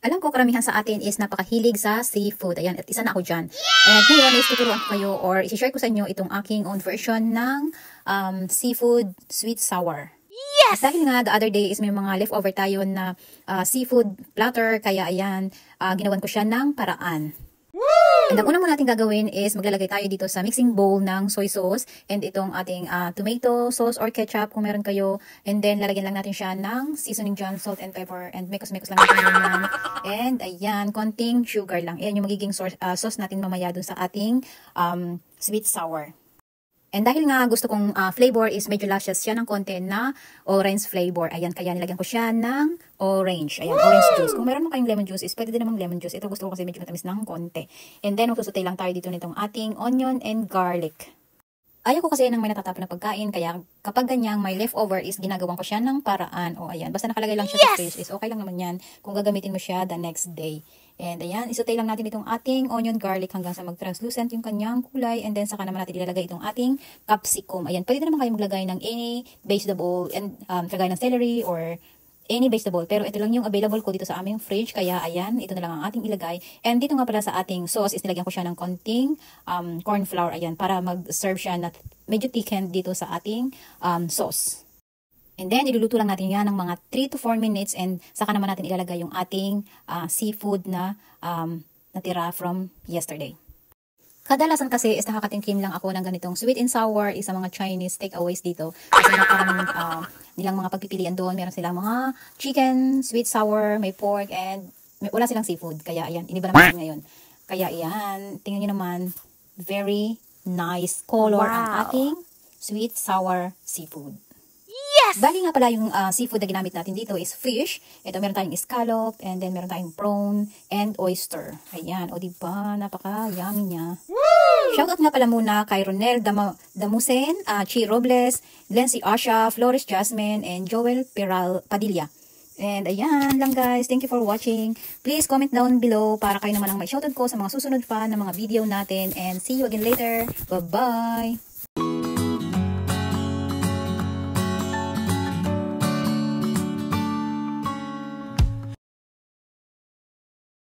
Alam ko karamihan sa atin is napakahilig sa seafood. Ayan, at isa na ako dyan. And ngayon is tuturuan ko kayo or isi-share ko sa inyo itong aking own version ng seafood sweet sour. Yes! At dahil nga the other day is may mga leftover tayo na seafood platter. Kaya ayan, ginawan ko siya ng paraan. And ang una mo natin gagawin is maglalagay tayo dito sa mixing bowl ng soy sauce and itong ating tomato sauce or ketchup kung meron kayo. And then lalagyan lang natin siya ng seasoning dyan, salt and pepper, and mekos-mekos lang natin yan. And ayan, konting sugar lang. Ayan yung magiging sauce natin mamaya dun sa ating sweet sour. And dahil nga gusto kong flavor is medyo luscious siya ng konti na orange flavor. Ayan, kaya nilagyan ko siya ng orange. Ayan, orange juice. Kung meron mo kayong lemon juice, is pwede din namang lemon juice. Ito gusto ko kasi medyo matamis ng konti. And then, magsusutay lang tayo dito nitong ating onion and garlic. Ayaw ko kasi ng may natatapon na pagkain, kaya kapag ganyang may leftover is ginagawang ko siya ng paraan. O ayan, basta nakalagay lang siya sa fridge is okay lang naman yan kung gagamitin mo siya the next day. And ayan, isutay lang natin itong ating onion garlic hanggang sa mag-translucent yung kanyang kulay. And then saka naman natin ilalagay itong ating capsicum. Ayan, pwede naman kayo maglagay ng any vegetable and kagaya ng celery or any vegetable. Pero ito lang yung available ko dito sa aming fridge. Kaya ayan, ito na lang ang ating ilagay. And dito nga pala sa ating sauce is nilagyan ko siya ng konting corn flour. Ayan, para mag-serve siya na medyo thickened dito sa ating sauce. And then, iluluto lang natin yan ng mga 3 to 4 minutes and saka naman natin ilalagay yung ating seafood na natira from yesterday. Kadalasan kasi is nakakatingkim lang ako ng ganitong sweet and sour sa mga Chinese takeaways dito. Kasi parang nilang mga pagpipilian doon. Meron silang mga chicken, sweet sour, may pork, and wala silang seafood. Kaya ayan, iniba naman ngayon. Kaya ayan, tingnan nyo naman, very nice color ang ating sweet sour seafood. Yes! Bali nga pala yung seafood na ginamit natin dito is fish. Ito meron tayong scallop, and then meron tayong prawn and oyster. Ayan, o diba, napaka-yummy niya. Shoutout nga pala muna kay Ronel Damusen, Chi Robles, Lency Asha, Flores Jasmine, and Joel Padilla. And ayan lang guys, thank you for watching. Please comment down below para kayo naman ang may shoutout ko sa mga susunod pa ng mga video natin. And see you again later. Bye-bye!